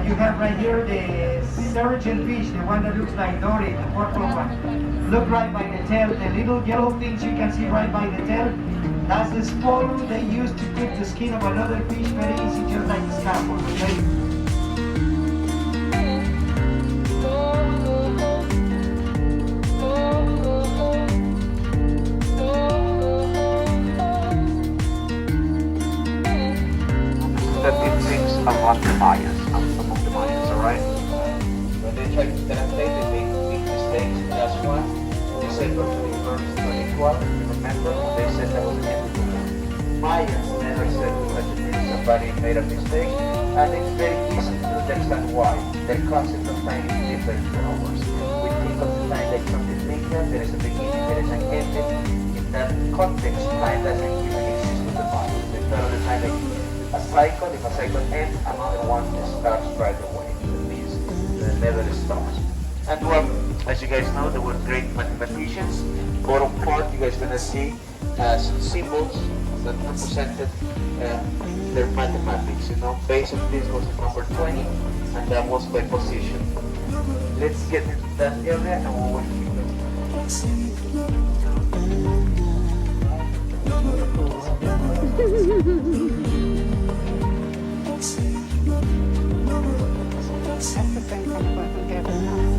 you have right here the surgeon fish, the one that looks like Dory, the purple one. Look right by the tail, the little yellow things you can see right by the tail. That's the spoon they use to keep the skin of another fish very easy, just like the scalpel, okay? That it thinks among the Mayans, among the Mayans, alright? When they try to translate, they make big mistakes. That's why December 21st, 2012, remember when they said that was the end of the war? Mayans never said such a thing. Somebody made a mistake, and it's very easy to understand why. The concept of time is different from ours. We think of time like something linear, there is a beginning, there is an ending. In that context, time doesn't even exist with the Bible. They tell the time like a cycle, if a cycle ends, another one starts right away. That means it never stops. And well, as you guys know, they were great mathematicians. Bottom part, you guys are gonna see some symbols that represented their mathematics. You know, base of this was number 20, and that was by position. Let's get into that area, and we will keep That's the same kind of weapon we have now.